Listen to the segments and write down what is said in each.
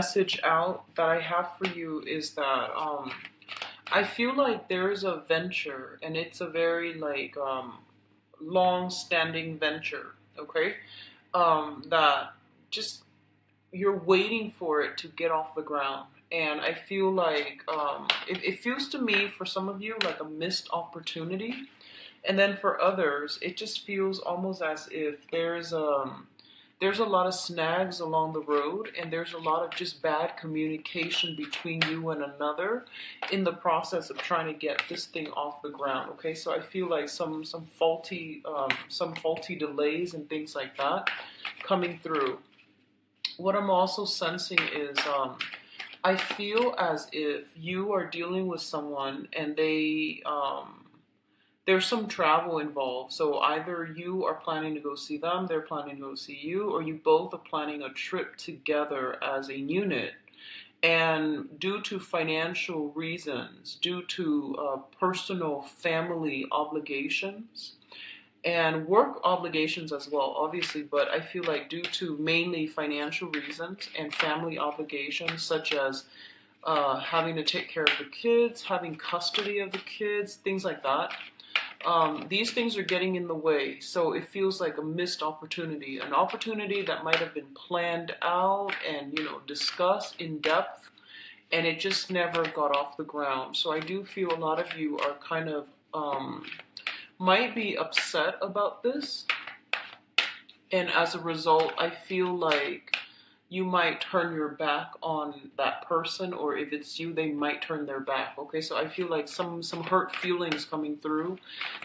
Message out that I have for you is that I feel like there is a venture, and it's a very like long-standing venture. Okay, that just you're waiting for it to get off the ground. And I feel like it feels to me for some of you like a missed opportunity, and then for others, it just feels almost as if there's a lot of snags along the road, and there's a lot of just bad communication between you and another in the process of trying to get this thing off the ground. Okay, so I feel like some faulty delays and things like that coming through. What I'm also sensing is I feel as if you are dealing with someone and there's some travel involved. So either you are planning to go see them, they're planning to go see you, or you both are planning a trip together as a unit. And due to financial reasons, due to personal family obligations, and work obligations as well, obviously, but I feel like due to mainly financial reasons and family obligations, such as having to take care of the kids, having custody of the kids, things like that. These things are getting in the way, so it feels like a missed opportunity, an opportunity that might have been planned out and discussed in depth, and it just never got off the ground. So I do feel a lot of you are kind of might be upset about this, and as a result, I feel like you might turn your back on that person, or if it's you, they might turn their back. Okay, so I feel like some hurt feelings coming through,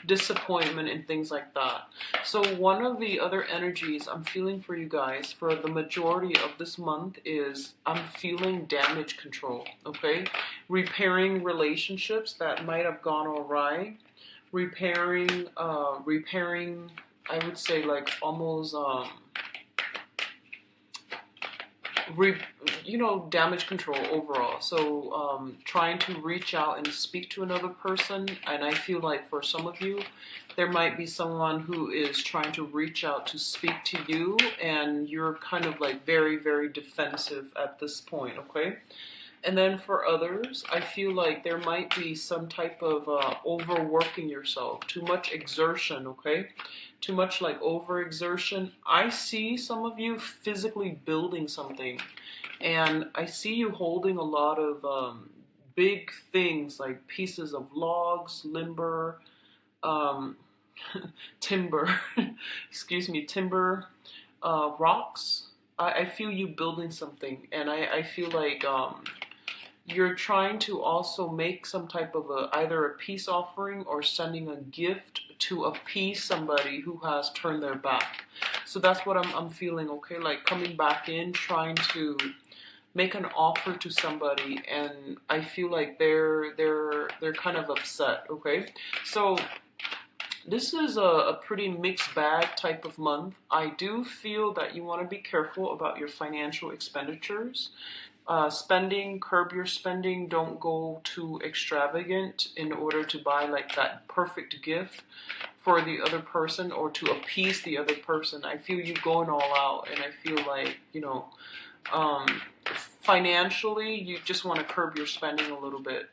disappointment and things like that. So one of the other energies I'm feeling for you guys for the majority of this month is I'm feeling damage control. Okay, repairing relationships that might have gone awry, repairing I would say like almost damage control overall. So trying to reach out and speak to another person, and I feel like for some of you, there might be someone who is trying to reach out to speak to you, and you're kind of like very, very defensive at this point, okay? And then for others, I feel like there might be some type of overworking yourself, too much exertion, okay? Too much like overexertion. I see some of you physically building something, and I see you holding a lot of big things like pieces of logs, limber, um, timber, excuse me, timber, rocks. I feel you building something, and I feel like you're trying to also make some type of either a peace offering or sending a gift to appease somebody who has turned their back. So that's what I'm feeling, okay? Like coming back in, trying to make an offer to somebody, and I feel like they're kind of upset, okay? So this is a pretty mixed bag type of month. I do feel that you want to be careful about your financial expenditures. Spending, curb your spending. Don't go too extravagant in order to buy like that perfect gift for the other person or to appease the other person. I feel you going all out, and I feel like, um, financially, you just want to curb your spending a little bit.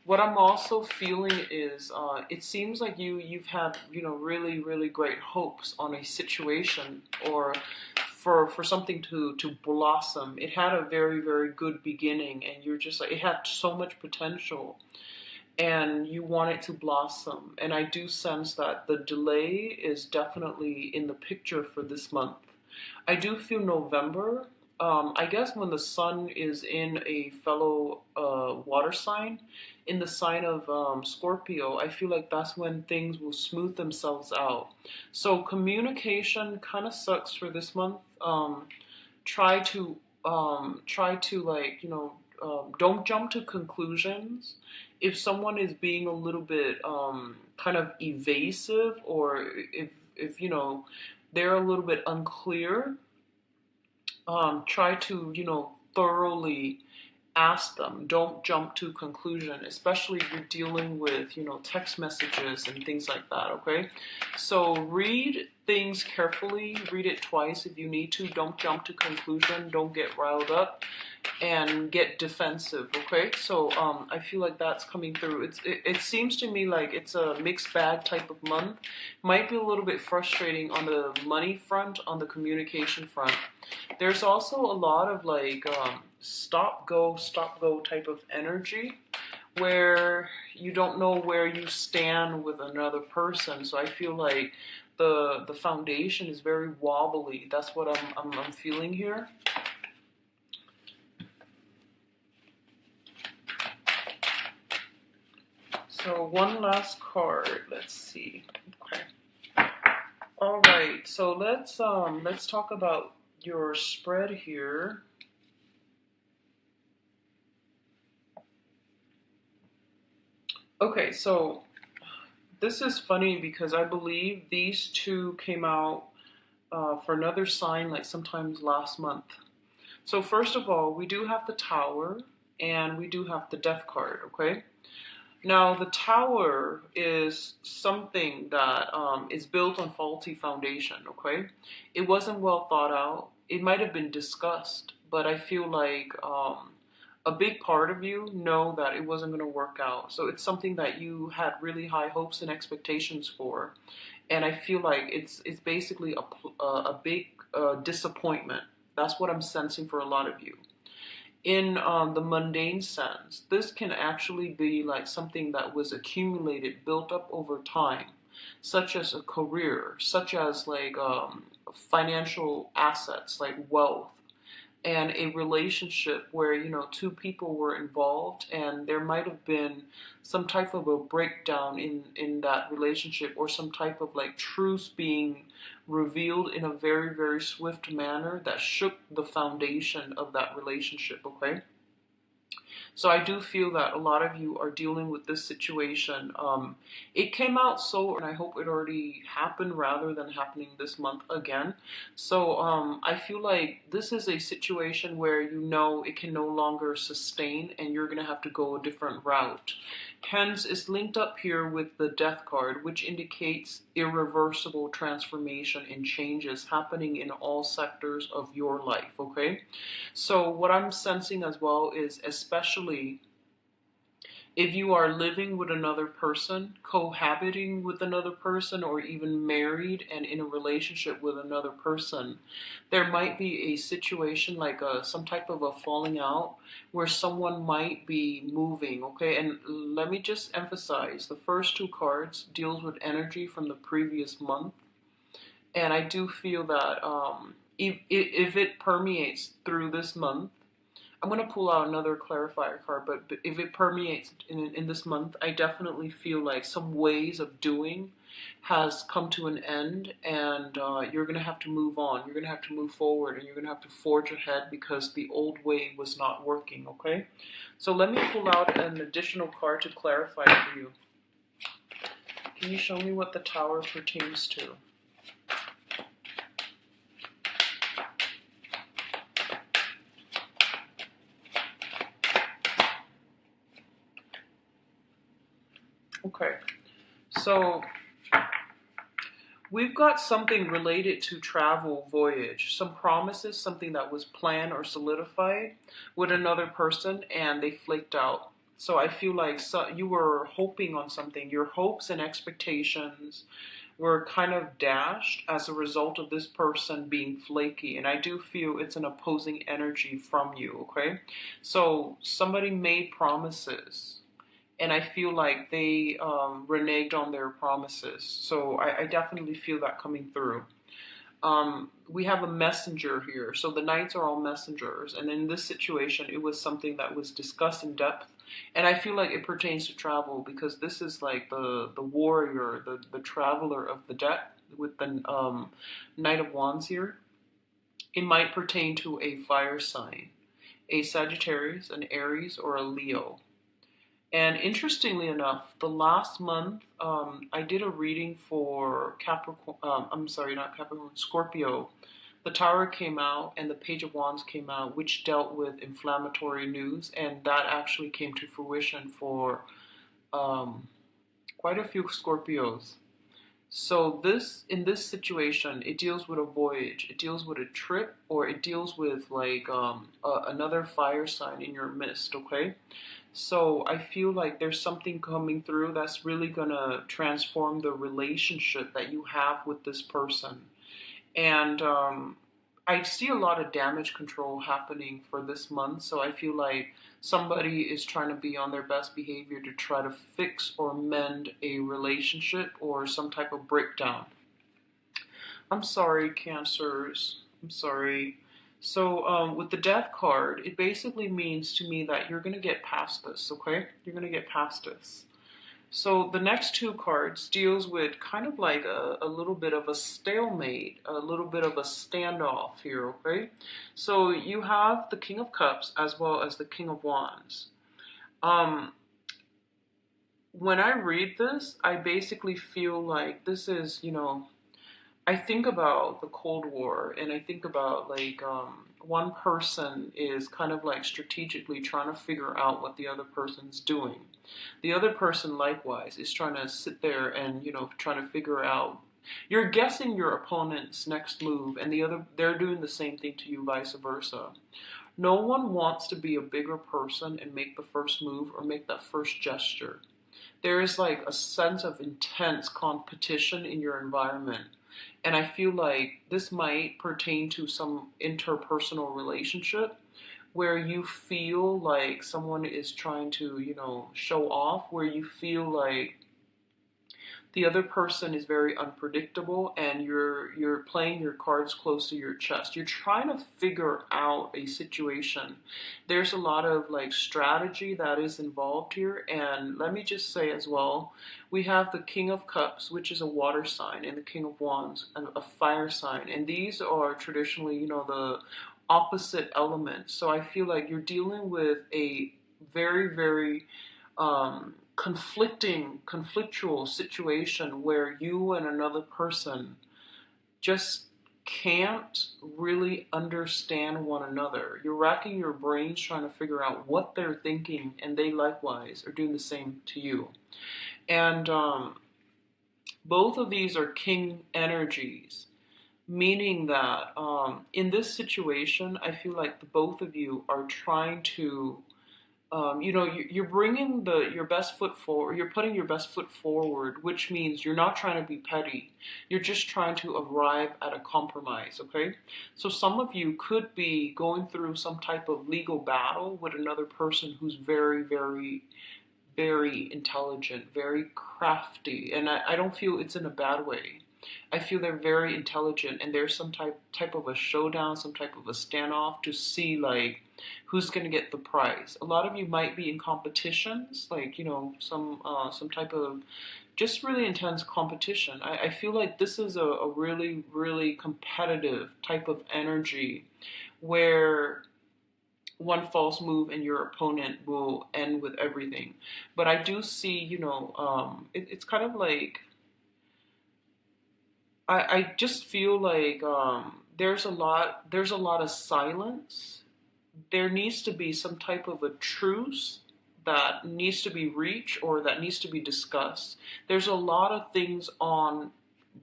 What I'm also feeling is it seems like you've had really, really great hopes on a situation, or for something to blossom. It had a very, very good beginning, and you're just like, it had so much potential, and you want it to blossom. And I do sense that the delay is definitely in the picture for this month. I do feel November. I guess when the sun is in a fellow water sign, in the sign of Scorpio, I feel like that's when things will smooth themselves out. So communication kind of sucks for this month. Try to like don't jump to conclusions. If someone is being a little bit kind of evasive, or if they're a little bit unclear, try to thoroughly ask them. Don't jump to conclusion, especially if you're dealing with text messages and things like that. Okay, so read things carefully. Read it twice if you need to. Don't jump to conclusion. Don't get riled up and get defensive. Okay, so I feel like that's coming through. It seems to me like it's a mixed bag type of month. Might be a little bit frustrating on the money front, on the communication front. There's also a lot of like stop go type of energy where you don't know where you stand with another person. So I feel like the foundation is very wobbly. That's what I'm feeling here. So one last card. Let's see. Okay. All right. So let's talk about your spread here. Okay, so this is funny because I believe these two came out for another sign like sometimes last month. So first of all, we do have the Tower and we do have the Death card, okay? Now, the Tower is something that is built on faulty foundation, okay? It wasn't well thought out. It might have been discussed, but I feel like a big part of you know that it wasn't going to work out. So it's something that you had really high hopes and expectations for. And I feel like it's basically a big disappointment. That's what I'm sensing for a lot of you. In the mundane sense, this can actually be like something that was accumulated, built up over time, such as a career, such as like financial assets, like wealth, and a relationship where two people were involved and there might have been some type of a breakdown in that relationship, or some type of like truth being revealed in a very, very swift manner that shook the foundation of that relationship. Okay, so I do feel that a lot of you are dealing with this situation. It came out so, and I hope it already happened rather than happening this month again. So I feel like this is a situation where it can no longer sustain and you're going to have to go a different route. Hence, it's linked up here with the Death card, which indicates irreversible transformation and changes happening in all sectors of your life, okay? So what I'm sensing as well is, especially if you are living with another person, cohabiting with another person, or even married and in a relationship with another person, there might be a situation like some type of a falling out where someone might be moving, okay? And let me just emphasize, the first two cards deals with energy from the previous month. And I do feel that if it permeates through this month, I'm going to pull out another clarifier card, but if it permeates in this month, I definitely feel like some ways of doing has come to an end, and you're going to have to move on. You're going to have to move forward, and you're going to have to forge ahead because the old way was not working, okay? So let me pull out an additional card to clarify for you. Can you show me what the Tower pertains to? Okay, so we've got something related to travel, voyage, some promises, something that was planned or solidified with another person and they flaked out. So I feel like you were hoping on something. Your hopes and expectations were kind of dashed as a result of this person being flaky. And I do feel it's an opposing energy from you, okay? So somebody made promises, and I feel like they reneged on their promises. So I definitely feel that coming through. We have a messenger here. So the knights are all messengers. And in this situation, it was something that was discussed in depth. And I feel like it pertains to travel because this is like the warrior, the traveler of the deck with the Knight of Wands here. It might pertain to a fire sign, a Sagittarius, an Aries, or a Leo. And interestingly enough, the last month, I did a reading for Capricorn, I'm sorry, not Capricorn, Scorpio. The Tower came out and the Page of Wands came out, which dealt with inflammatory news. And that actually came to fruition for quite a few Scorpios. So this in this situation, it deals with a voyage, it deals with a trip, or it deals with like another fire sign in your midst. Okay, so I feel like there's something coming through that's really gonna transform the relationship that you have with this person. And I see a lot of damage control happening for this month. So I feel like somebody is trying to be on their best behavior to try to fix or mend a relationship or some type of breakdown. I'm sorry, Cancers. I'm sorry. So, with the death card, it basically means to me that you're going to get past this, okay? You're going to get past this. So the next two cards deals with kind of like a little bit of a stalemate, a little bit of a standoff here, okay? So you have the King of Cups as well as the King of Wands. Um, when I read this, I basically feel like this is, I think about the Cold War and I think about like one person is kind of like strategically trying to figure out what the other person's doing. The other person likewise is trying to sit there and trying to figure out. You're guessing your opponent's next move, and they're doing the same thing to you, vice versa. No one wants to be a bigger person and make the first move or make that first gesture. There is like a sense of intense competition in your environment. And I feel like this might pertain to some interpersonal relationship where you feel like someone is trying to, show off, where you feel like the other person is very unpredictable and you're playing your cards close to your chest. You're trying to figure out a situation. There's a lot of like strategy that is involved here, and let me just say as well, we have the King of Cups, which is a water sign, and the King of Wands, a fire sign, and these are traditionally, the opposite elements. So I feel like you're dealing with a very, very conflictual situation where you and another person just can't really understand one another. You're racking your brains trying to figure out what they're thinking, and they likewise are doing the same to you. And both of these are king energies, meaning that in this situation, I feel like the both of you are trying to you're bringing your best foot forward. You're putting your best foot forward, which means you're not trying to be petty. You're just trying to arrive at a compromise. Okay, so some of you could be going through some type of legal battle with another person who's very, very, very intelligent, very crafty, and I don't feel it's in a bad way. I feel they're very intelligent, and there's some type of a showdown, some type of a standoff to see like who's going to get the prize. A lot of you might be in competitions, like some type of just really intense competition. I feel like this is a really, really competitive type of energy where one false move and your opponent will end with everything. But I do see, it's kind of like I just feel like there's a lot of silence. There needs to be some type of a truce that needs to be reached or that needs to be discussed. There's a lot of things on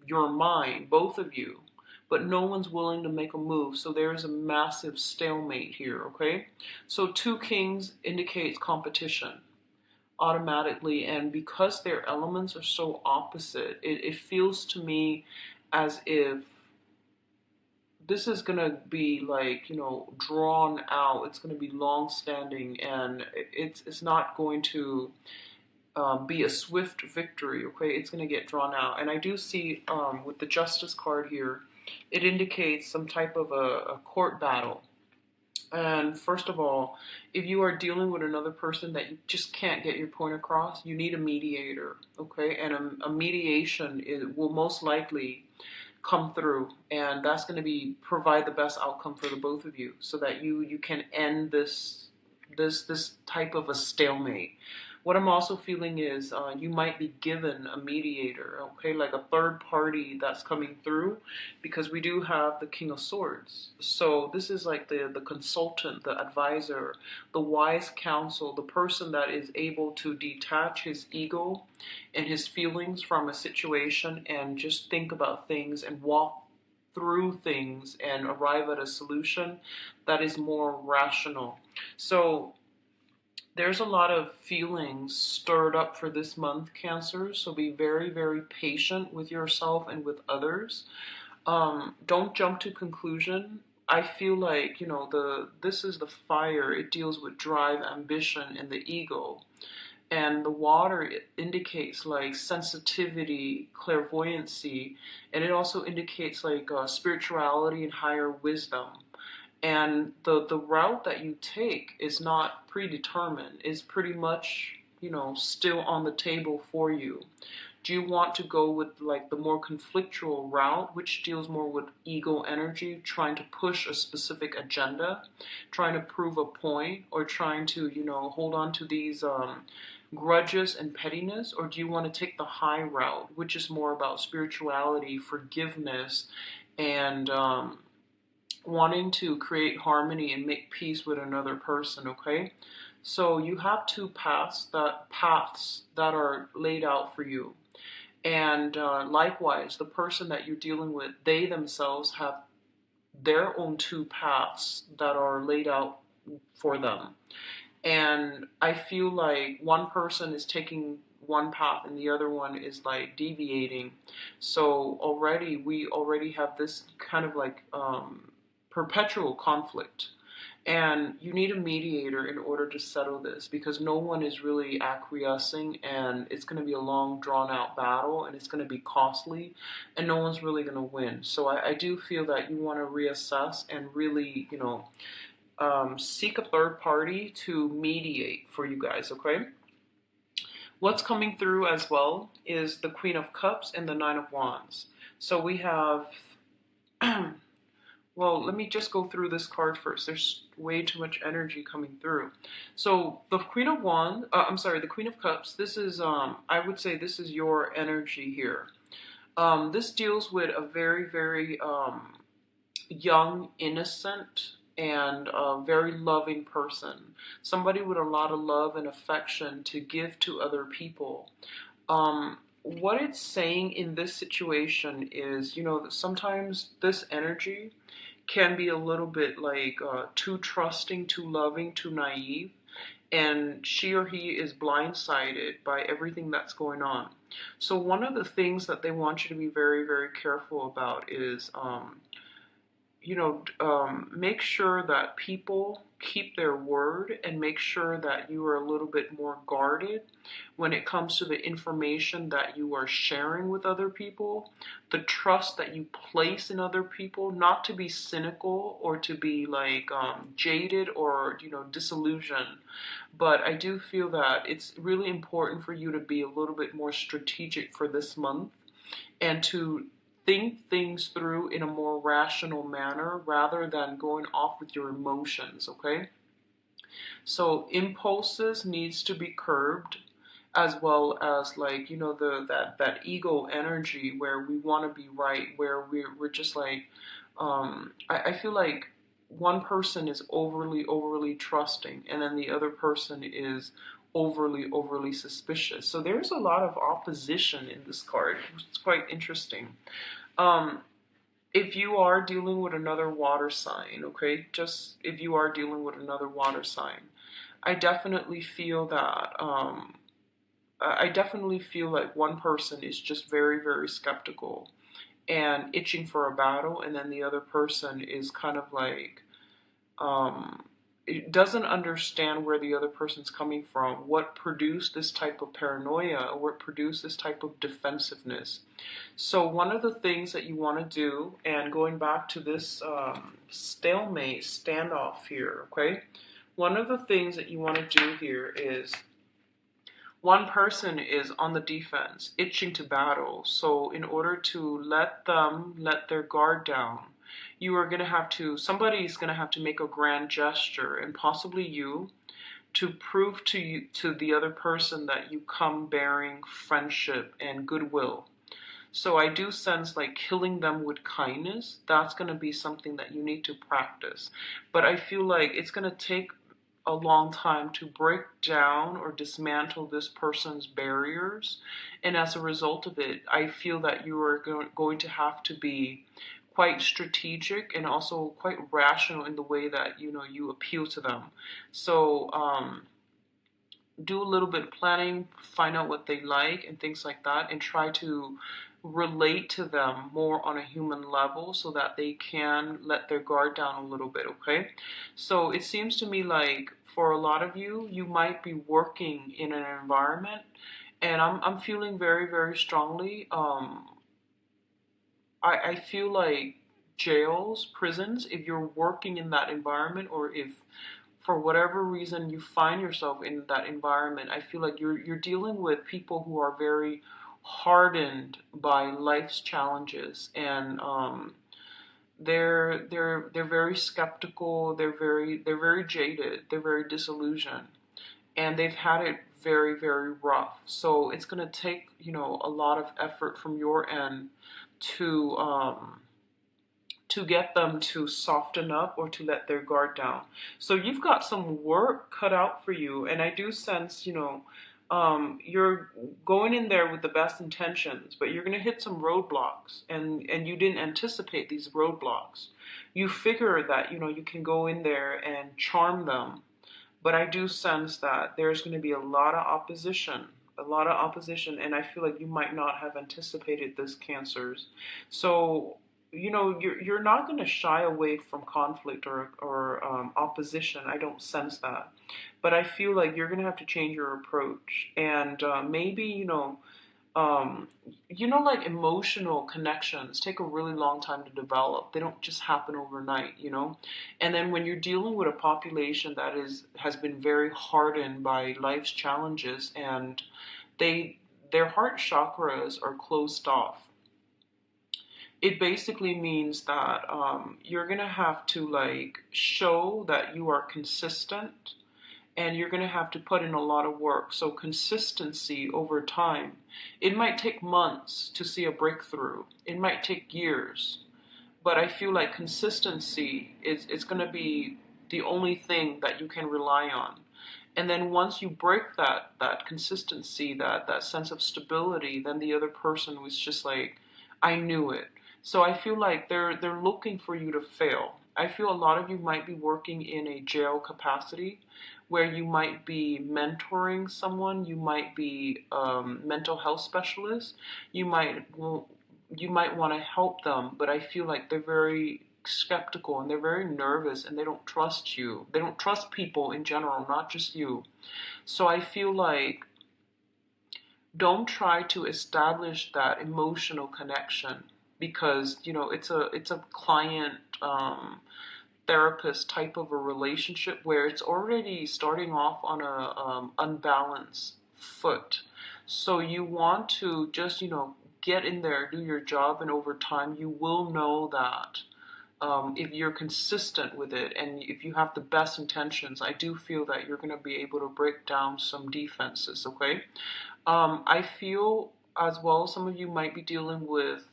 your mind, both of you, but no one's willing to make a move. So there's a massive stalemate here, okay? So two kings indicates competition automatically, and because their elements are so opposite, it feels to me as if this is going to be like drawn out. It's going to be long standing, and it's not going to be a swift victory. Okay, it's going to get drawn out. And I do see with the Justice card here, it indicates some type of a court battle. And first of all, if you are dealing with another person that you just can't get your point across, you need a mediator, okay? And a mediation will most likely come through, and that's going to be provide the best outcome for the both of you, so that you can end this type of a stalemate. What I'm also feeling is you might be given a mediator, okay, like a third party that's coming through, because we do have the King of Swords. So this is like the consultant, the advisor, the wise counsel, the person that is able to detach his ego and his feelings from a situation and just think about things and walk through things and arrive at a solution that is more rational. So there's a lot of feelings stirred up for this month, Cancer. So be very, very patient with yourself and with others. Don't jump to conclusion. I feel like, this is the fire. It deals with drive, ambition, and the ego. And the water, it indicates like sensitivity, clairvoyancy, and it also indicates like spirituality and higher wisdom. And the route that you take is not predetermined. It's pretty much, still on the table for you. Do you want to go with like the more conflictual route, which deals more with ego energy, trying to push a specific agenda, trying to prove a point, or trying to, hold on to these grudges and pettiness? Or do you want to take the high route, which is more about spirituality, forgiveness, and wanting to create harmony and make peace with another person, okay? So you have two paths that are laid out for you. And likewise, the person that you're dealing with, they themselves have their own two paths that are laid out for them. And I feel like one person is taking one path and the other one is like deviating. So we already have this kind of like perpetual conflict. And you need a mediator in order to settle this, because no one is really acquiescing, and it's going to be a long, drawn out battle, and it's going to be costly, and no one's really going to win. So I do feel that you want to reassess and really, seek a third party to mediate for you guys, okay? What's coming through as well is the Queen of Cups and the Nine of Wands. So we have well, let me just go through this card first. There's way too much energy coming through. So the the Queen of Cups. This is, I would say, this is your energy here. This deals with a very, very young, innocent, and very loving person. Somebody with a lot of love and affection to give to other people. What it's saying in this situation is, that sometimes this energy can be a little bit like too trusting, too loving, too naive, and she or he is blindsided by everything that's going on. So one of the things that they want you to be very, very careful about is make sure that people keep their word, and make sure that you are a little bit more guarded when it comes to the information that you are sharing with other people, the trust that you place in other people, not to be cynical or to be like jaded or, disillusioned. But I do feel that it's really important for you to be a little bit more strategic for this month, and to think things through in a more rational manner rather than going off with your emotions, okay? So impulses needs to be curbed, as well as like, that ego energy where we want to be right, where we're just like I feel like one person is overly trusting, and then the other person is overly suspicious. So there's a lot of opposition in this card. It's quite interesting. Um, if you are dealing with another water sign, okay, just if you are dealing with another water sign, I definitely feel that, I definitely feel like one person is just very, very skeptical and itching for a battle, and then the other person is kind of like, it doesn't understand where the other person's coming from, what produced this type of paranoia, or what produced this type of defensiveness. So one of the things that you want to do, and going back to this stalemate standoff here, okay, one of the things that you want to do here is, one person is on the defense, itching to battle. So in order to let them let their guard down, somebody's going to have to make a grand gesture, and possibly you, to prove to you, to the other person, that you come bearing friendship and goodwill. So I do sense like killing them with kindness, that's going to be something that you need to practice. But I feel like it's going to take a long time to break down or dismantle this person's barriers. And as a result of it, I feel that you are going to have to be quite strategic and also quite rational in the way that you appeal to them. So do a little bit of planning, find out what they like and things like that, and try to relate to them more on a human level so that they can let their guard down a little bit, okay? So it seems to me like for a lot of you, you might be working in an environment, and I'm feeling very, very strongly. I feel like jails, prisons, if you're working in that environment, or if for whatever reason you find yourself in that environment, I feel like you're dealing with people who are very hardened by life's challenges, and they're very skeptical. They're very jaded. They're very disillusioned, and they've had it very, very rough. So it's gonna take a lot of effort from your end to get them to soften up or to let their guard down. So you've got some work cut out for you, and I do sense, you're going in there with the best intentions, but you're going to hit some roadblocks, and you didn't anticipate these roadblocks. You figure that, you can go in there and charm them, but I do sense that there's going to be a lot of opposition, and I feel like you might not have anticipated this, Cancers. So you're not going to shy away from conflict or opposition. I don't sense that, but I feel like you're going to have to change your approach, and maybe like emotional connections take a really long time to develop. They don't just happen overnight. And then when you're dealing with a population that has been very hardened by life's challenges, and their heart chakras are closed off, it basically means that you're gonna have to like show that you are consistent, and you're gonna have to put in a lot of work. So consistency over time. It might take months to see a breakthrough. It might take years, but I feel like consistency is gonna be the only thing that you can rely on. And then once you break that consistency, that sense of stability, then the other person was just like, I knew it. So I feel like they're looking for you to fail. I feel a lot of you might be working in a jail capacity where you might be mentoring someone, you might be mental health specialist, you might want to help them, but I feel like they're very skeptical and they're very nervous and they don't trust you. They don't trust people in general, not just you. So I feel like don't try to establish that emotional connection, because it's a client therapist type of a relationship where it's already starting off on a unbalanced foot. So you want to just get in there, do your job, and over time you will know that if you're consistent with it and if you have the best intentions, I do feel that you're going to be able to break down some defenses, okay? I feel as well some of you might be dealing with,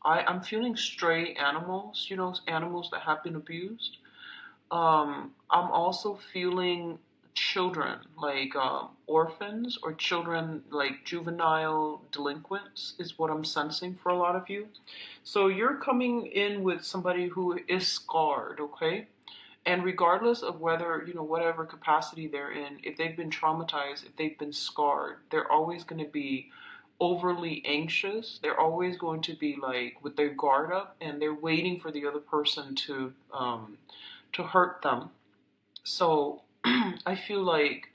I'm feeling stray animals, animals that have been abused. I'm also feeling children, like orphans, or children like juvenile delinquents is what I'm sensing for a lot of you. So you're coming in with somebody who is scarred, okay? And regardless of whether, whatever capacity they're in, if they've been traumatized, if they've been scarred, they're always going to be overly anxious. They're always going to be like with their guard up, and they're waiting for the other person to hurt them. So I feel like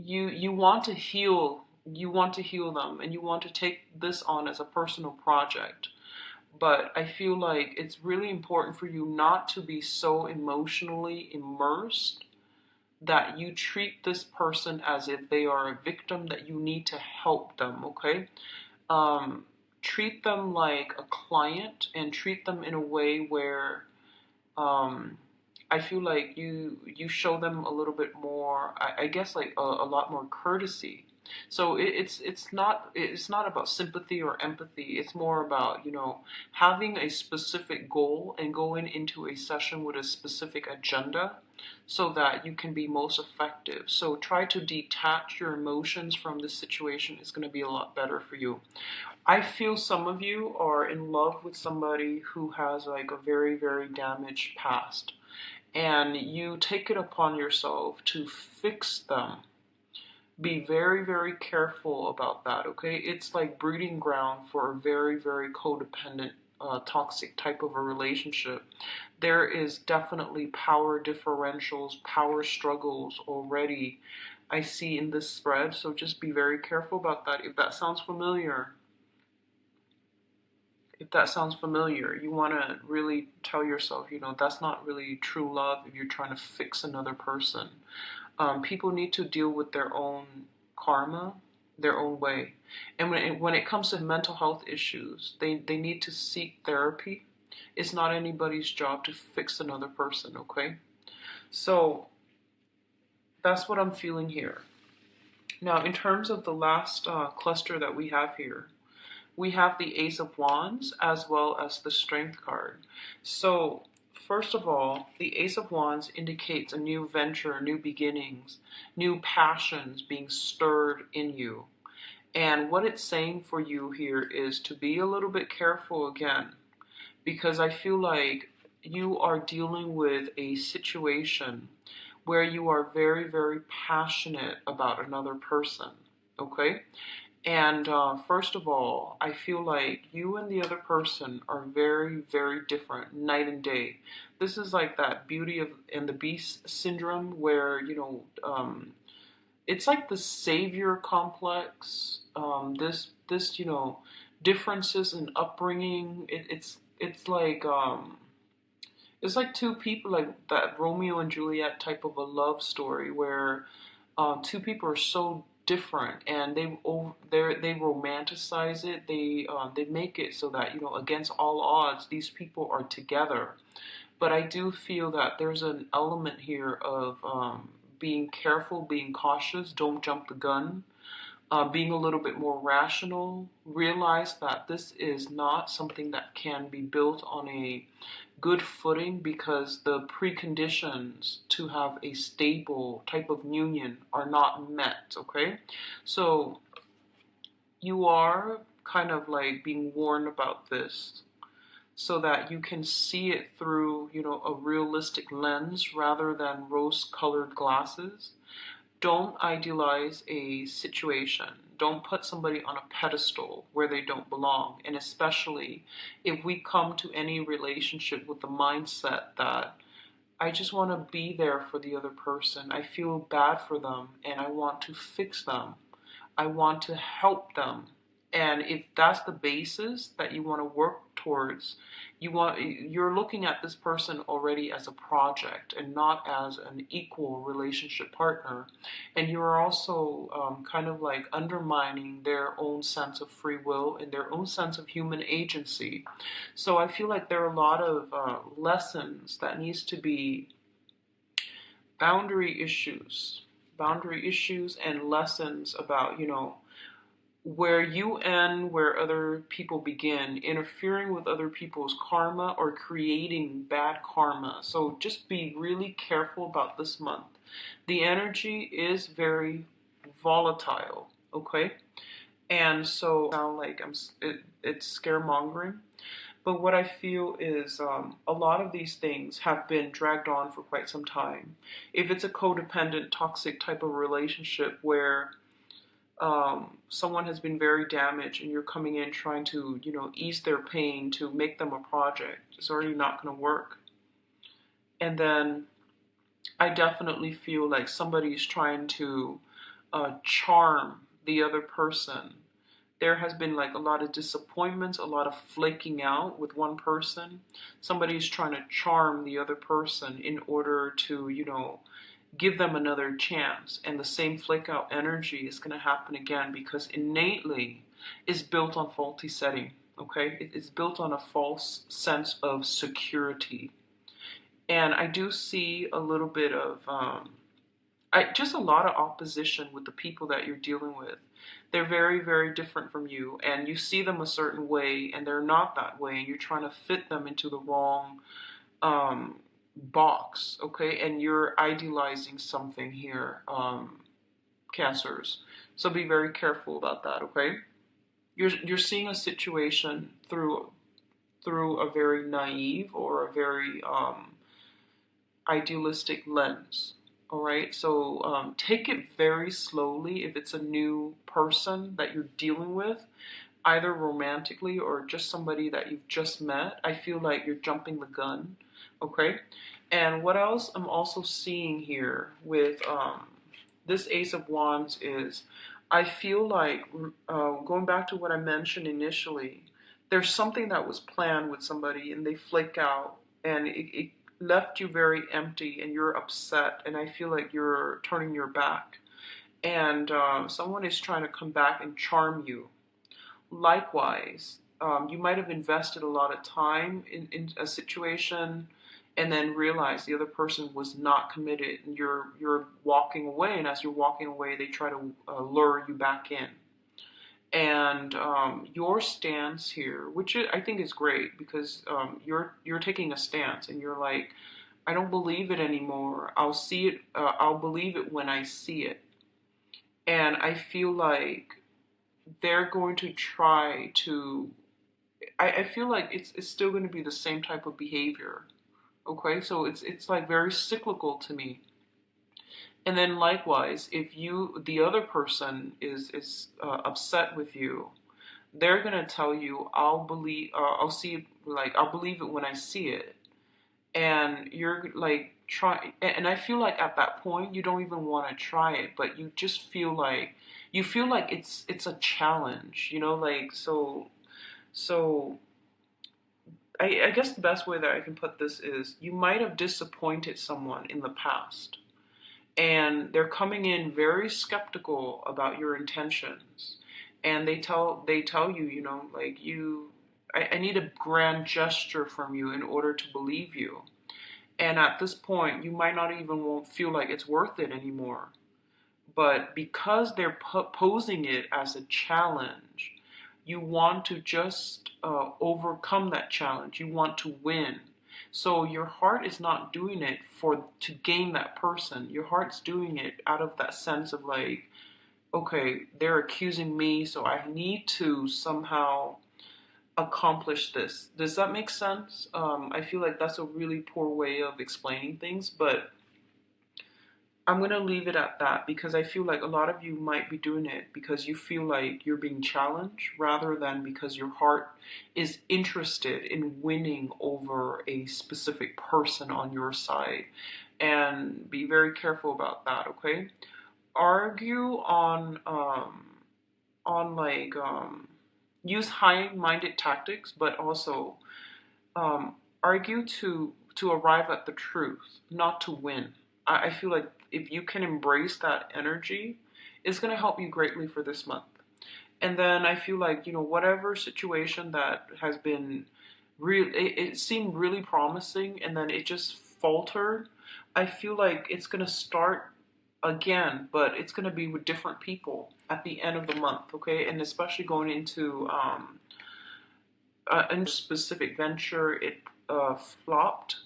you want to heal. You want to heal them, and you want to take this on as a personal project. But I feel like it's really important for you not to be so emotionally immersed that you treat this person as if they are a victim that you need to help them, okay? Treat them like a client, and treat them in a way where I feel like you show them a little bit more, I guess like a lot more courtesy. So it's not about sympathy or empathy. It's more about, having a specific goal and going into a session with a specific agenda so that you can be most effective. So try to detach your emotions from this situation. Is going to be a lot better for you. I feel some of you are in love with somebody who has like a very, very damaged past, and you take it upon yourself to fix them. Be very, very careful about that, okay? It's like breeding ground for a very, very codependent, toxic type of a relationship. There is definitely power differentials, power struggles already I see in this spread, so just be very careful about that. If that sounds familiar, you want to really tell yourself, that's not really true love if you're trying to fix another person. People need to deal with their own karma their own way. And when it comes to mental health issues, they need to seek therapy. It's not anybody's job to fix another person, okay? So that's what I'm feeling here. Now, in terms of the last cluster that we have here, we have the Ace of Wands as well as the Strength card. So, first of all, the Ace of Wands indicates a new venture, new beginnings, new passions being stirred in you. And what it's saying for you here is to be a little bit careful again, because I feel like you are dealing with a situation where you are very, very passionate about another person, okay? And first of all, I feel like you and the other person are very, very different, night and day. This is like that Beauty of and the Beast syndrome, where it's like the savior complex. This differences in upbringing. It's like two people, like that Romeo and Juliet type of a love story where two people are so different, and they romanticize it. They make it so that against all odds these people are together. But I do feel that there's an element here of being careful, being cautious, don't jump the gun, being a little bit more rational. Realize that this is not something that can be built on a good footing, because the preconditions to have a stable type of union are not met, okay? So you are kind of like being warned about this so that you can see it through, a realistic lens rather than rose-colored glasses. Don't idealize a situation. Don't put somebody on a pedestal where they don't belong. And especially if we come to any relationship with the mindset that I just want to be there for the other person. I feel bad for them and I want to fix them. I want to help them. And if that's the basis that you want to work towards, you're looking at this person already as a project and not as an equal relationship partner. And you're also kind of like undermining their own sense of free will and their own sense of human agency. So I feel like there are a lot of lessons that needs to be boundary issues, and lessons about, where you end, where other people begin, interfering with other people's karma or creating bad karma. So just be really careful about this month. The energy is very volatile, okay? And so sound like it's scaremongering. But what I feel is a lot of these things have been dragged on for quite some time. If it's a codependent, toxic type of relationship where someone has been very damaged and you're coming in trying to, ease their pain, to make them a project, it's already not going to work. And then I definitely feel like somebody's trying to charm the other person. There has been like a lot of disappointments, a lot of flaking out with one person. Somebody's trying to charm the other person in order to, give them another chance. And the same flake out energy is going to happen again, because innately is built on faulty setting, okay? It's built on a false sense of security. And I do see a little bit of just a lot of opposition with the people that you're dealing with. They're very, very different from you, and you see them a certain way, and they're not that way, and you're trying to fit them into the wrong um, box, okay? And you're idealizing something here, Cancers. So be very careful about that, okay? You're seeing a situation through a very naive or a very idealistic lens. All right, so take it very slowly if it's a new person that you're dealing with, either romantically or just somebody that you've just met. I feel like you're jumping the gun. Okay, and what else I'm also seeing here with this Ace of Wands is I feel like going back to what I mentioned initially, there's something that was planned with somebody and they flake out, and it left you very empty and you're upset, and I feel like you're turning your back, and someone is trying to come back and charm you. Likewise, you might have invested a lot of time in a situation and then realize the other person was not committed, and you're walking away, and as you're walking away they try to lure you back in. And your stance here, which I think is great, because you're taking a stance and you're like, I don't believe it anymore. I'll see it. I'll believe it when I see it. And I feel like they're going to try to. I feel like it's still going to be the same type of behavior. Okay, so it's like very cyclical to me. And then likewise, if the other person is upset with you, they're gonna tell you, I'll see it, like I'll believe it when I see it, and you're like try, and I feel like at that point you don't even want to try it, but you feel like it's a challenge, like so. I guess the best way that I can put this is you might have disappointed someone in the past, and they're coming in very skeptical about your intentions, and they tell you, like I need a grand gesture from you in order to believe you. And at this point you might not even won't feel like it's worth it anymore, but because they're posing it as a challenge, you want to just overcome that challenge. You want to win. So your heart is not doing it to gain that person. Your heart's doing it out of that sense of like, okay, they're accusing me, so I need to somehow accomplish this. Does that make sense? I feel like that's a really poor way of explaining things, but I'm going to leave it at that, because I feel like a lot of you might be doing it because you feel like you're being challenged rather than because your heart is interested in winning over a specific person on your side. And be very careful about that, okay? Argue on like use high-minded tactics, but also argue to arrive at the truth, not to win. I feel like if you can embrace that energy, it's going to help you greatly for this month. And then I feel like, whatever situation that has been real, it seemed really promising and then it just faltered. I feel like it's going to start again, but it's going to be with different people at the end of the month, okay? And especially going into a specific venture, it flopped,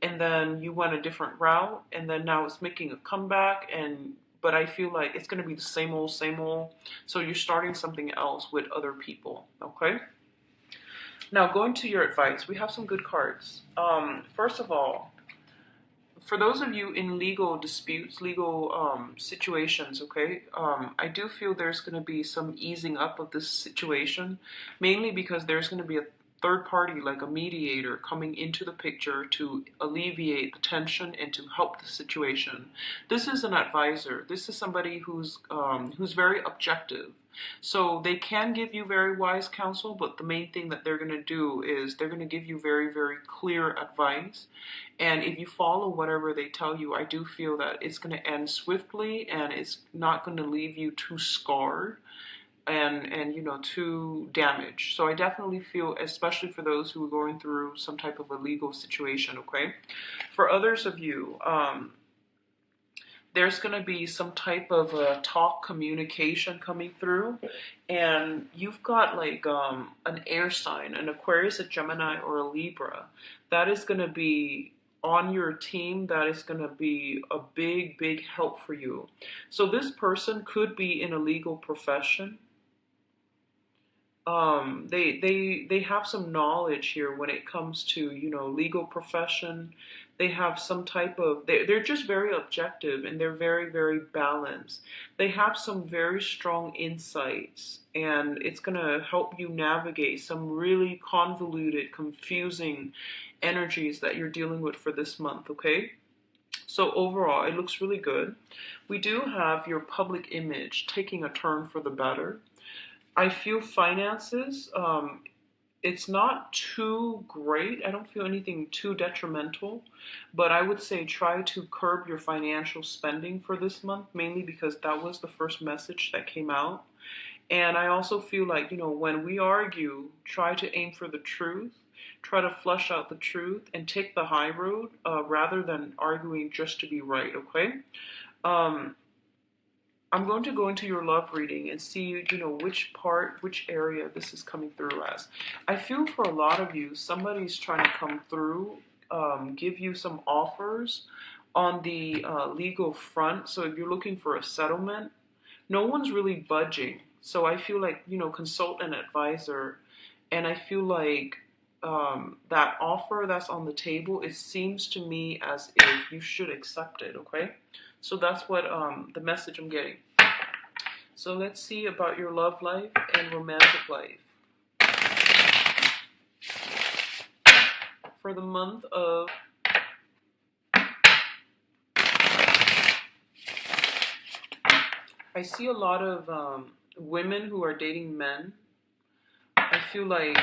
and then you went a different route, and then now it's making a comeback, but I feel like it's going to be the same old, same old. So you're starting something else with other people, okay? Now, going to your advice, we have some good cards. First of all, for those of you in legal disputes, legal situations, okay, I do feel there's going to be some easing up of this situation, mainly because there's going to be a third party, like a mediator, coming into the picture to alleviate the tension and to help the situation. This is an advisor. This is somebody who's very objective. So they can give you very wise counsel, but the main thing that they're going to do is they're going to give you very, very clear advice. And if you follow whatever they tell you, I do feel that it's going to end swiftly and it's not going to leave you too scarred. and to damage. So I definitely feel, especially for those who are going through some type of a legal situation, okay? For others of you, there's going to be some type of talk communication coming through, and you've got like an air sign, an Aquarius, a Gemini, or a Libra. That is going to be on your team. That is going to be a big help for you. So this person could be in a legal profession. They have some knowledge here when it comes to legal profession. They have some type of they're just very objective, and they're very balanced. They have some very strong insights, and it's going to help you navigate some really convoluted, confusing energies that you're dealing with for this month, okay? So overall, it looks really good. We do have your public image taking a turn for the better. I feel finances, it's not too great. I don't feel anything too detrimental, but I would say try to curb your financial spending for this month, mainly because that was the first message that came out. And I also feel like, when we argue, try to aim for the truth, try to flush out the truth, and take the high road rather than arguing just to be right, okay? Um, I'm going to go into your love reading and see, which area this is coming through as. I feel for a lot of you, somebody's trying to come through, give you some offers on the legal front. So if you're looking for a settlement, no one's really budging. So I feel like, consult an advisor. And I feel like that offer that's on the table, it seems to me as if you should accept it, okay? So that's what the message I'm getting. So let's see about your love life and romantic life. For the month of I see a lot of women who are dating men. I feel like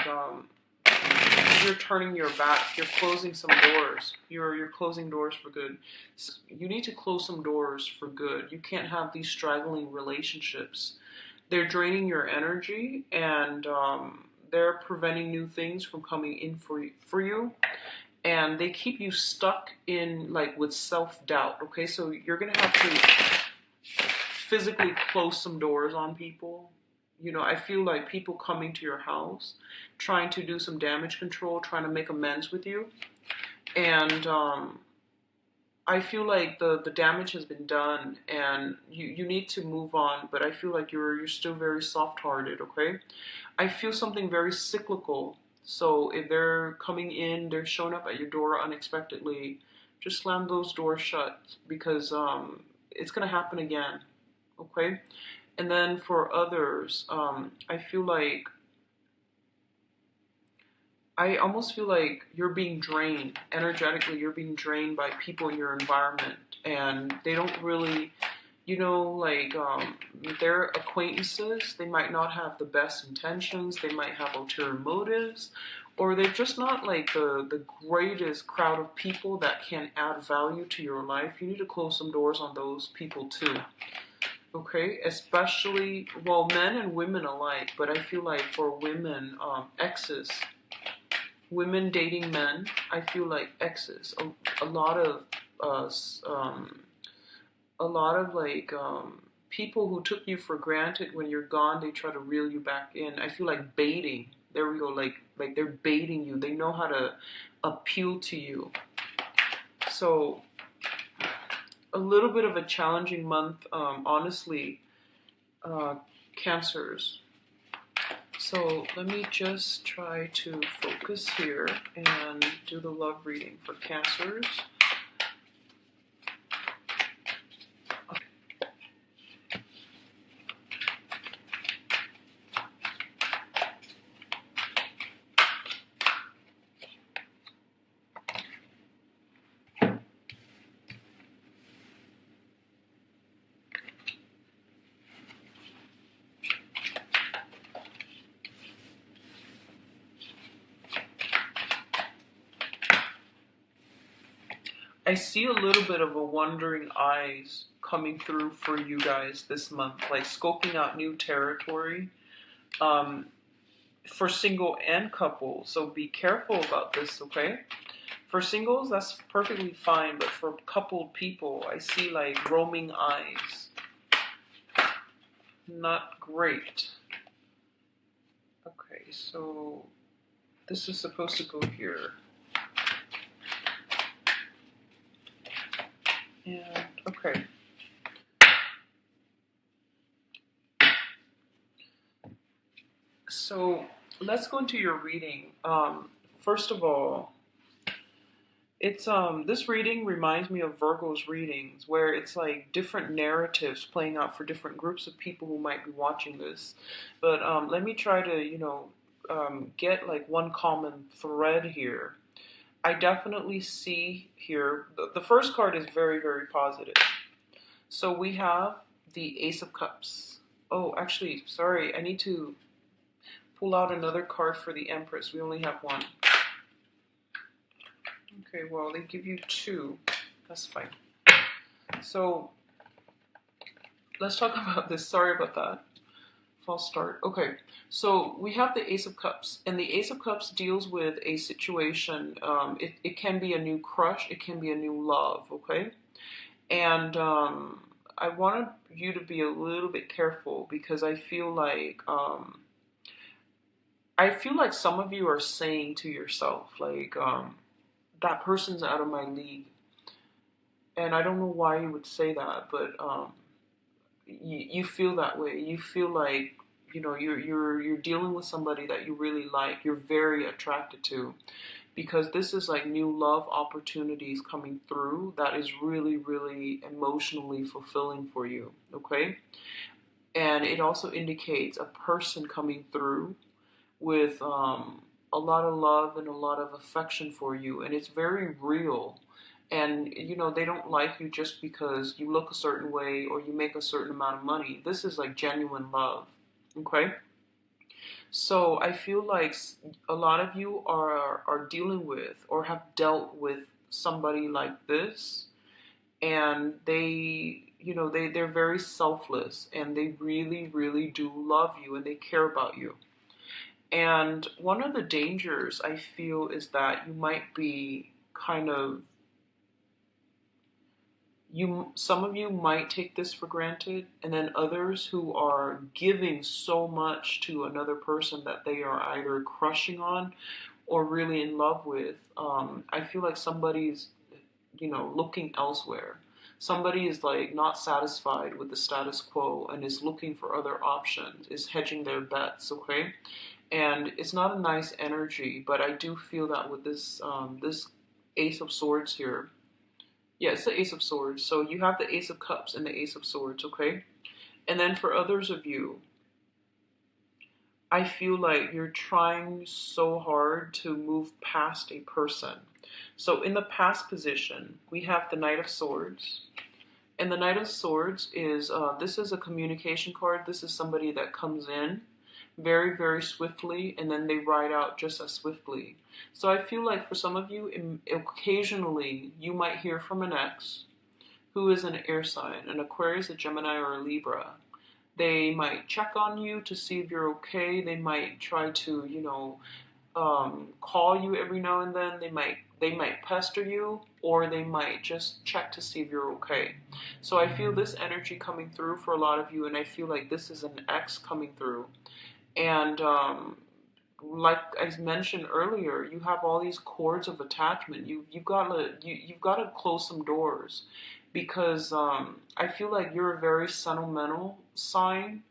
you're turning your back. You're closing some doors. You're closing doors for good. You need to close some doors for good. You can't have these straggling relationships. They're draining your energy, and they're preventing new things from coming in for you. And they keep you stuck in with self-doubt. Okay, so you're gonna have to physically close some doors on people. I feel like people coming to your house, trying to do some damage control, trying to make amends with you. And I feel like the damage has been done, and you need to move on, but I feel like you're still very soft-hearted, okay? I feel something very cyclical. So if they're coming in, they're showing up at your door unexpectedly, just slam those doors shut, because it's going to happen again, okay? And then for others, I almost feel like you're being drained energetically. You're being drained by people in your environment, and they don't really, their acquaintances. They might not have the best intentions. They might have ulterior motives, or they're just not like the greatest crowd of people that can add value to your life. You need to close some doors on those people too. Okay, especially, men and women alike, but I feel like for women, exes, women dating men, I feel like exes, a lot of people who took you for granted when you're gone, they try to reel you back in. I feel like baiting. There we go, like they're baiting you. They know how to appeal to you. So a little bit of a challenging month, honestly, Cancers. So let me just try to focus here and do the love reading for Cancers. I see a little bit of a wandering eyes coming through for you guys this month, like scoping out new territory. Um, for single and couple, so be careful about this, okay? For singles, that's perfectly fine, but for coupled people, I see like roaming eyes. Not great. Okay, so this is supposed to go here. And, okay. So let's go into your reading. First of all, it's this reading reminds me of Virgo's readings, where it's like different narratives playing out for different groups of people who might be watching this. But let me try to, get like one common thread here. I definitely see here, the first card is very, very positive. So we have the Ace of Cups. Oh, actually, sorry, I need to pull out another card for the Empress. We only have one. Okay, well, they give you two. That's fine. So, let's talk about this. Sorry about that. False start. Okay, so we have the Ace of Cups. And the Ace of Cups deals with a situation. It can be a new crush. It can be a new love, okay? And I wanted you to be a little bit careful because I feel like some of you are saying to yourself, like, that person's out of my league. And I don't know why you would say that, but you feel that way. You feel like, you're dealing with somebody that you really like, you're very attracted to, because this is like new love opportunities coming through that is really, really emotionally fulfilling for you, okay? And it also indicates a person coming through with a lot of love and a lot of affection for you, and it's very real. And they don't like you just because you look a certain way or you make a certain amount of money. This is like genuine love, okay? So I feel like a lot of you are dealing with or have dealt with somebody like this, and they're very selfless, and they really, really do love you, and they care about you. And one of the dangers I feel is that you might be kind of, some of you might take this for granted, and then others who are giving so much to another person that they are either crushing on or really in love with. I feel like somebody's, looking elsewhere. Somebody is like not satisfied with the status quo and is looking for other options, is hedging their bets, okay? And it's not a nice energy, but I do feel that with this Ace of Swords here. Yeah, it's the Ace of Swords. So you have the Ace of Cups and the Ace of Swords, okay? And then for others of you, I feel like you're trying so hard to move past a person. So in the past position, we have the Knight of Swords. And the Knight of Swords is, this is a communication card. This is somebody that comes in very, very swiftly, and then they ride out just as swiftly. So I feel like for some of you, occasionally you might hear from an ex who is an air sign, an Aquarius, a Gemini, or a Libra. They might check on you to see if you're okay. They might try to, call you every now and then. They might pester you, or they might just check to see if you're okay. So I feel this energy coming through for a lot of you, and I feel like this is an ex coming through. And like I mentioned earlier, you have all these cords of attachment. You've got to close some doors, because I feel like you're a very sentimental sign,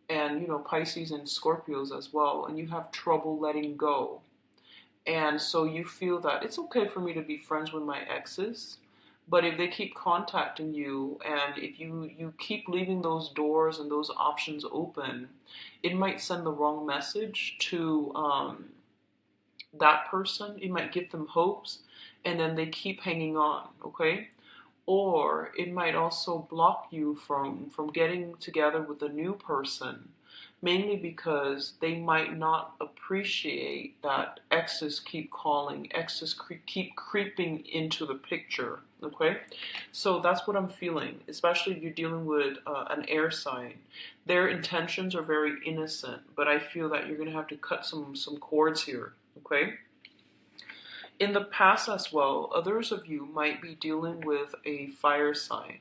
and Pisces and Scorpios as well, and you have trouble letting go. And so you feel that it's okay for me to be friends with my exes, but if they keep contacting you, and if you keep leaving those doors and those options open, it might send the wrong message to that person. It might give them hopes, and then they keep hanging on, okay? or it might also block you from getting together with a new person, mainly because they might not appreciate that exes keep calling, exes keep creeping into the picture. Okay, so that's what I'm feeling, especially if you're dealing with an air sign. Their intentions are very innocent, but I feel that you're going to have to cut some cords here. Okay, in the past as well, others of you might be dealing with a fire sign.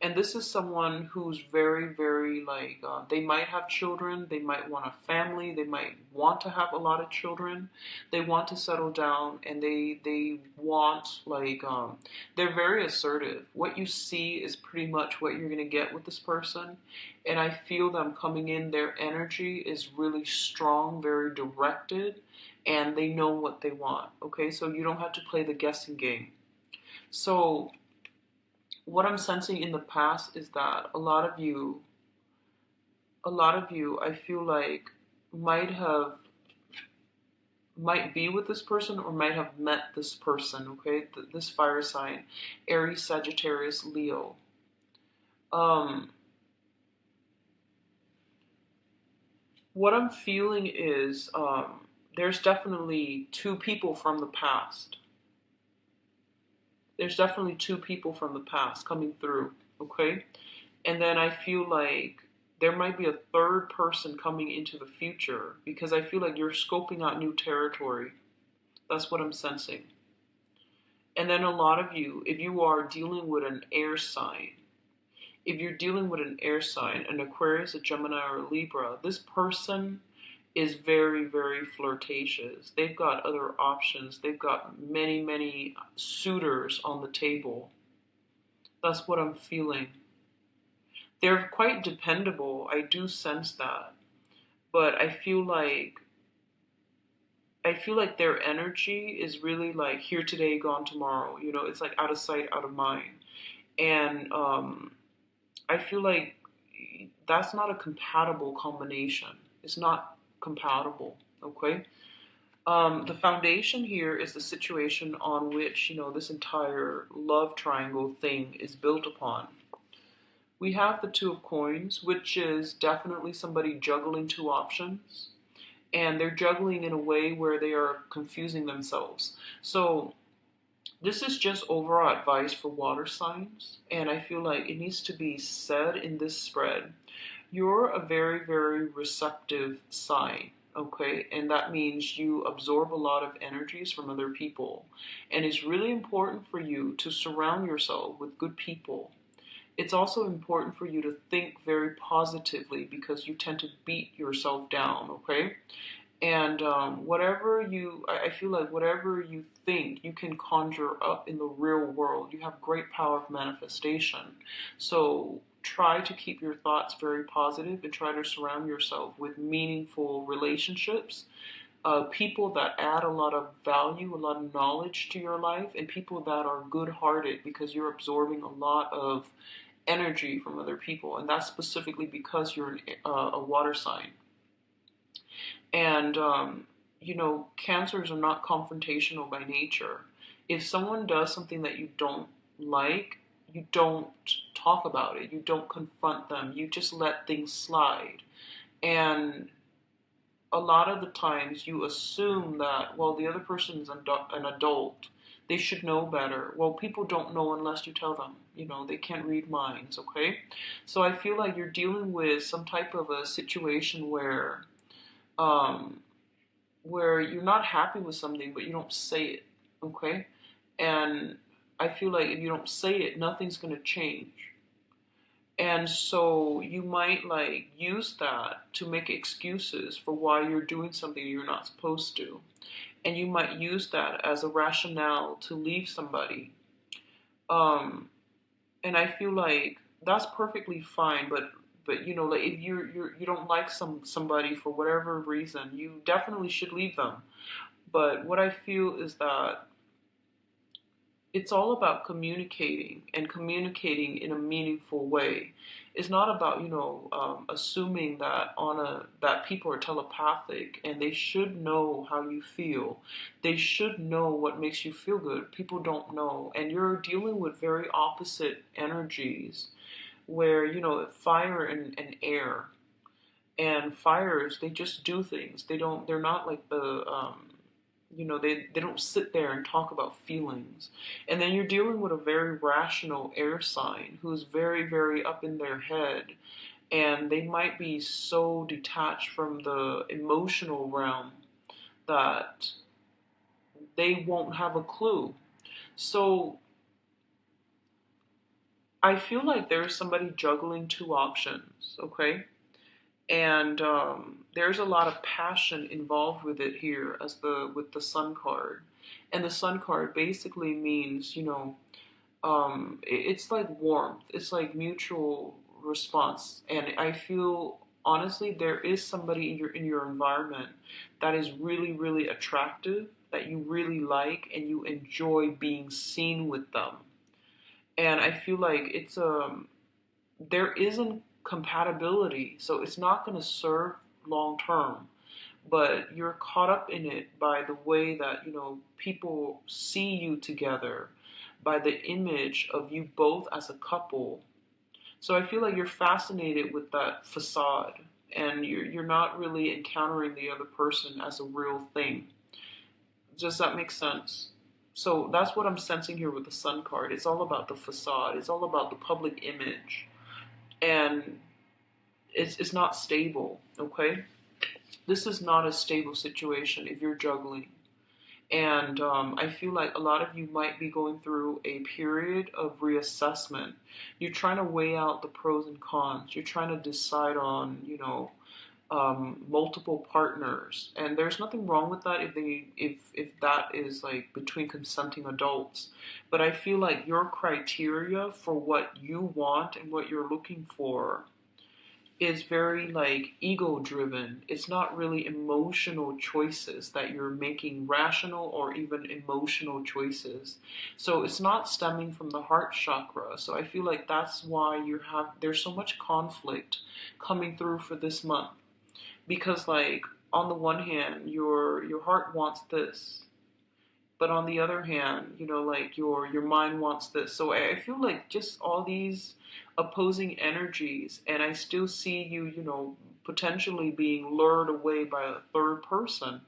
And this is someone who's very, very like, they might have children, they might want a family, they might want to have a lot of children, they want to settle down, and they want, like, they're very assertive. What you see is pretty much what you're going to get with this person. And I feel them coming in, their energy is really strong, very directed, and they know what they want. Okay, so you don't have to play the guessing game. So what I'm sensing in the past is that a lot of you, I feel like might have might be with this person or might have met this person. Okay, this fire sign, Aries, Sagittarius, Leo. Um, what I'm feeling is there's definitely two people from the past. There's definitely two people from the past coming through. Okay, and then I feel like there might be a third person coming into the future because I feel like you're scoping out new territory. That's what I'm sensing. And then a lot of you, if you are dealing with an air sign, if you're dealing with an air sign, an Aquarius, a Gemini, or a Libra, this person is very, very flirtatious. They've got other options. They've got many, many suitors on the table. That's what I'm feeling. They're quite dependable. I do sense that. But I feel like their energy is really like here today, gone tomorrow. It's like out of sight, out of mind. And I feel like that's not a compatible combination. It's not compatible. Okay. The foundation here is the situation on which this entire love triangle thing is built upon. We have the Two of Coins, which is definitely somebody juggling two options. And they're juggling in a way where they are confusing themselves. So this is just overall advice for water signs. And I feel like it needs to be said in this spread. You're a very, very receptive sign. Okay, and that means you absorb a lot of energies from other people. And it's really important for you to surround yourself with good people. It's also important for you to think very positively because you tend to beat yourself down, okay? And I feel like whatever you think, you can conjure up in the real world. You have great power of manifestation. So try to keep your thoughts very positive and try to surround yourself with meaningful relationships, people that add a lot of value, a lot of knowledge to your life, and people that are good-hearted because you're absorbing a lot of energy from other people, and that's specifically because you're a water sign. And cancers are not confrontational by nature. If someone does something that you don't like, you don't talk about it, you don't confront them, you just let things slide. And a lot of the times you assume that, well, the other person is an adult, they should know better. Well, people don't know unless you tell them. They can't read minds, okay? So I feel like you're dealing with some type of a situation um, where you're not happy with something, but you don't say it, okay? And I feel like if you don't say it, nothing's going to change. And so you might like use that to make excuses for why you're doing something you're not supposed to. And you might use that as a rationale to leave somebody. Um, and I feel like that's perfectly fine, but like if you don't like somebody for whatever reason, you definitely should leave them. But what I feel is that it's all about communicating and communicating in a meaningful way. It's not about, assuming that that people are telepathic and they should know how you feel. They should know what makes you feel good. People don't know, and you're dealing with very opposite energies, where fire and air. And fires, they just do things. They're not like they don't sit there and talk about feelings. And then you're dealing with a very rational air sign who's very, very up in their head. And they might be so detached from the emotional realm that they won't have a clue. So I feel like there's somebody juggling two options, okay? And there's a lot of passion involved with it here, as the with the Sun card. And the Sun card basically means, it's like warmth. It's like mutual response. And I feel honestly there is somebody in your environment that is really, really attractive, that you really like, and you enjoy being seen with them. And I feel like there isn't compatibility, so it's not going to serve long term. But you're caught up in it by the way that people see you together, by the image of you both as a couple. So I feel like you're fascinated with that facade, and you're not really encountering the other person as a real thing. Does that make sense? So that's what I'm sensing here with the Sun card. It's all about the facade. It's all about the public image, and it's not stable. Okay, this is not a stable situation if you're juggling. And I feel like a lot of you might be going through a period of reassessment. You're trying to weigh out the pros and cons. You're trying to decide on, multiple partners. And there's nothing wrong with that if that is like between consenting adults. But I feel like your criteria for what you want and what you're looking for is very like ego driven. It's not really emotional choices that you're making, rational or even emotional choices. So it's not stemming from the heart chakra. So I feel like that's why there's so much conflict coming through for this month. Because like on the one hand, your heart wants this, but on the other hand, like your mind wants this. So I feel like just all these opposing energies, and I still see you, potentially being lured away by a third person.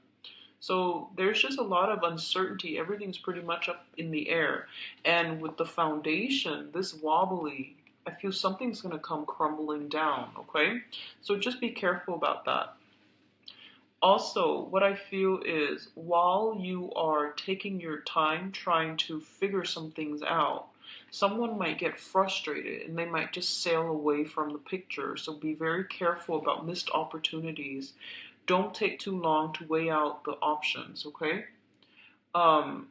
So there's just a lot of uncertainty. Everything's pretty much up in the air. And with the foundation, this wobbly, I feel something's going to come crumbling down, okay? So just be careful about that. Also, what I feel is while you are taking your time trying to figure some things out, someone might get frustrated and they might just sail away from the picture. So be very careful about missed opportunities. Don't take too long to weigh out the options, okay? Um,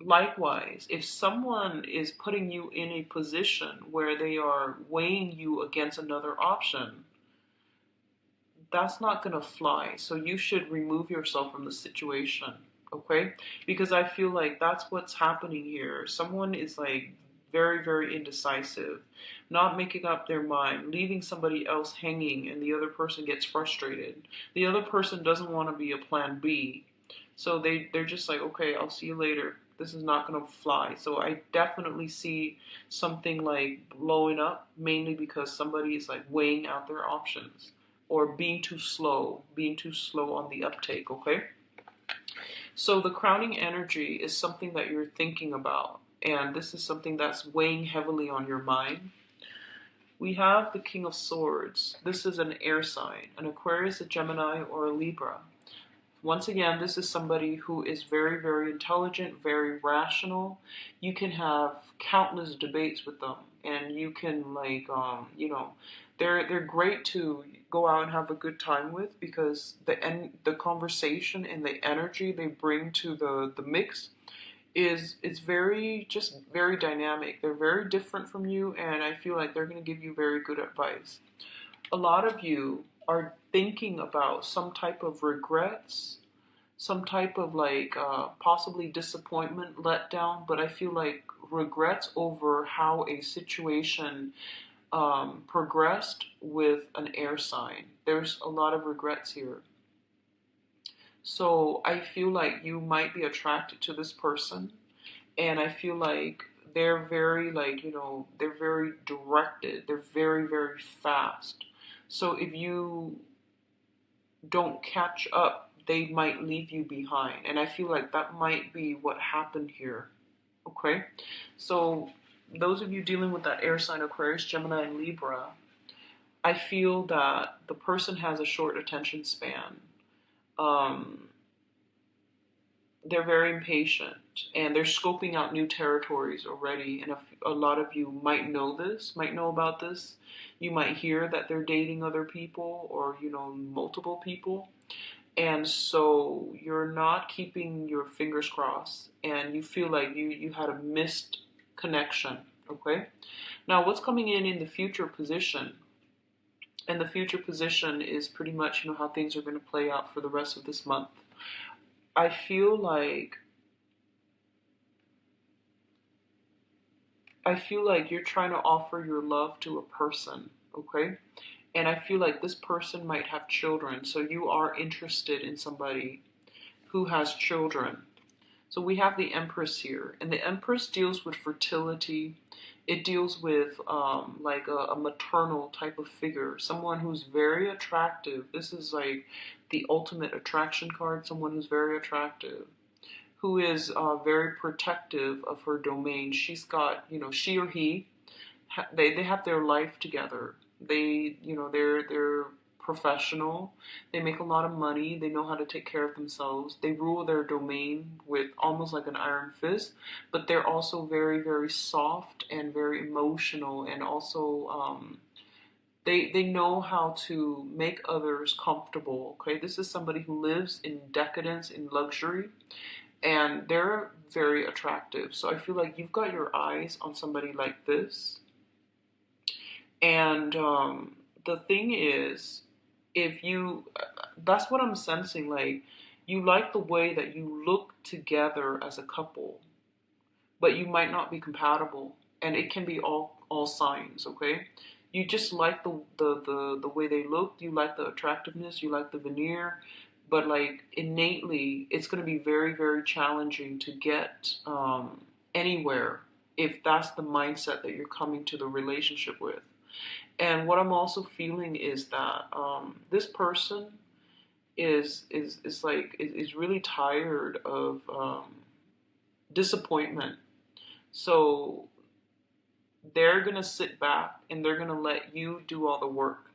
Likewise, if someone is putting you in a position where they are weighing you against another option, that's not going to fly. So you should remove yourself from the situation, okay? Because I feel like that's what's happening here. Someone is like very, very indecisive, not making up their mind, leaving somebody else hanging, and the other person gets frustrated. The other person doesn't want to be a plan B. So they're just like, okay, I'll see you later. This is not going to fly. So I definitely see something like blowing up, mainly because somebody is like weighing out their options or being too slow on the uptake, okay? So the crowning energy is something that you're thinking about, and this is something that's weighing heavily on your mind. We have the King of Swords. This is an air sign, an Aquarius, a Gemini, or a Libra. Once again, this is somebody who is very, very intelligent, very rational. You can have countless debates with them, and you can like, they're great to go out and have a good time with, because the conversation and the energy they bring to the mix is very, just very dynamic. They're very different from you, and I feel like they're going to give you very good advice. A lot of you are thinking about some type of regrets some type of like possibly disappointment, letdown, but I feel like regrets over how a situation progressed with an air sign. There's a lot of regrets here. So I feel like you might be attracted to this person, and I feel like they're very like, they're very directed. They're very, very fast. So if you don't catch up, they might leave you behind. And I feel like that might be what happened here. Okay? So those of you dealing with that air sign Aquarius, Gemini, and Libra, I feel that the person has a short attention span. Um, they're very impatient, and they're scoping out new territories already. And a lot of you might know this, might know about this. You might hear that they're dating other people, or multiple people. And so you're not keeping your fingers crossed, and you feel like you had a missed connection. Okay? Now, what's coming in the future position? And the future position is pretty much how things are going to play out for the rest of this month. I feel like you're trying to offer your love to a person, okay? And I feel like this person might have children, so you are interested in somebody who has children. So we have the Empress here, and the Empress deals with fertility. It deals with like a maternal type of figure, someone who's very attractive. This is like the ultimate attraction card, someone who's very attractive, who is very protective of her domain. She's got, she or he, they have their life together. They're professional. They make a lot of money. They know how to take care of themselves. They rule their domain with almost like an iron fist, but they're also very, very soft and very emotional, and also they know how to make others comfortable. Okay, this is somebody who lives in decadence, in luxury, and they're very attractive. So I feel like you've got your eyes on somebody like this. And the thing is, if you, that's what I'm sensing, like, you like the way that you look together as a couple, but you might not be compatible. And it can be all signs, okay? You just like the way they look, you like the attractiveness, you like the veneer, but like innately, it's going to be very, very challenging to get anywhere if that's the mindset that you're coming to the relationship with. And what I'm also feeling is that this person is really tired of disappointment. So they're gonna sit back and they're gonna let you do all the work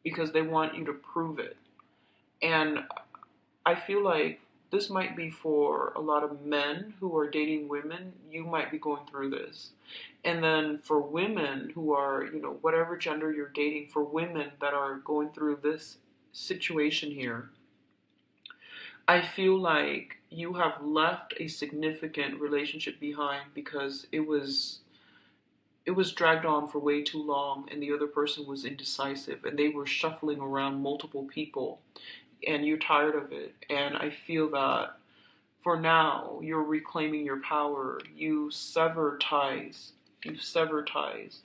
because they want you to prove it. And I feel like this might be for a lot of men who are dating women. You might be going through this. And then for women who are, whatever gender you're dating, for women that are going through this situation here, I feel like you have left a significant relationship behind because it was dragged on for way too long, and the other person was indecisive, and they were shuffling around multiple people, and you're tired of it. And I feel that for now, you're reclaiming your power. You sever ties. You sever ties.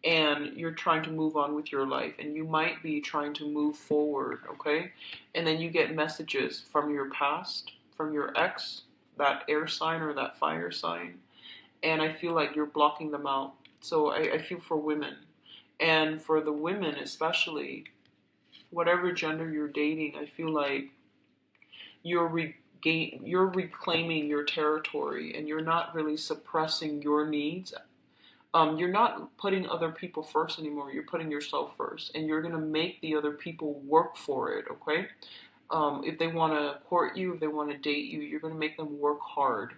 And you're trying to move on with your life. And you might be trying to move forward, okay? And then you get messages from your past, from your ex, that air sign or that fire sign. And I feel like you're blocking them out. So I feel for women. And for the women especially, whatever gender you're dating, I feel like you're reclaiming your territory, and you're not really suppressing your needs. You're not putting other people first anymore. You're putting yourself first, and you're gonna make the other people work for it. Okay? If they want to court you, if they want to date you, you're gonna make them work hard.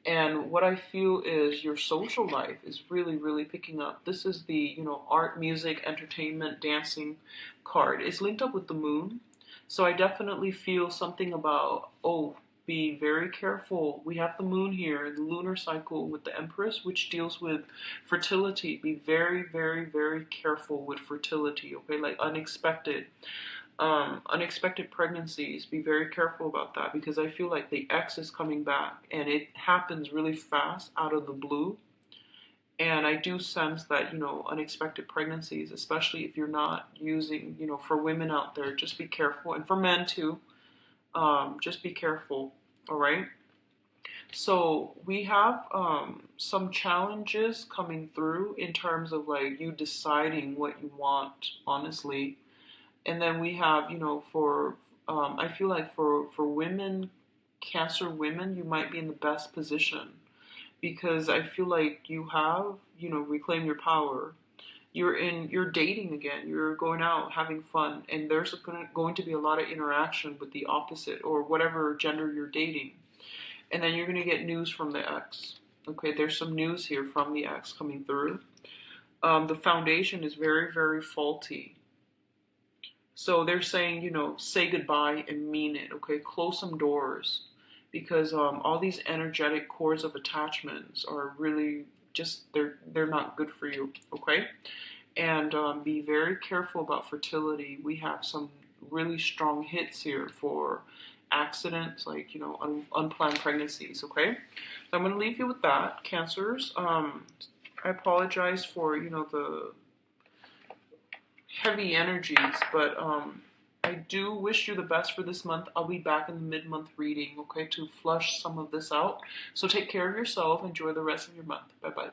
And what I feel is your social life is really, really picking up. This is the, art, music, entertainment, dancing card. It's linked up with the moon. So I definitely feel something about, oh, be very careful. We have the moon here, the lunar cycle with the Empress, which deals with fertility. Be very, very, very careful with fertility, okay? Like unexpected. Unexpected pregnancies, be very careful about that because I feel like the X is coming back and it happens really fast out of the blue. And I do sense that, unexpected pregnancies, especially if you're not using, for women out there, just be careful. And for men too, just be careful. All right. So we have some challenges coming through in terms of like you deciding what you want, honestly. And then we have, for I feel like for women, Cancer women, you might be in the best position because I feel like you have, reclaim your power. You're dating again. You're going out having fun, and there's going to be a lot of interaction with the opposite or whatever gender you're dating. And then you're going to get news from the ex. Okay, there's some news here from the ex coming through. The foundation is very, very faulty. So they're saying, say goodbye and mean it. Okay, close some doors because all these energetic cords of attachments are really just they're not good for you. Okay, and be very careful about fertility. We have some really strong hits here for accidents, like unplanned pregnancies. Okay, so I'm going to leave you with that, Cancers. I apologize for the heavy energies, but I do wish you the best for this month. I'll be back in the mid-month reading, okay, to flush some of this out. So take care of yourself. Enjoy the rest of your month. Bye-bye.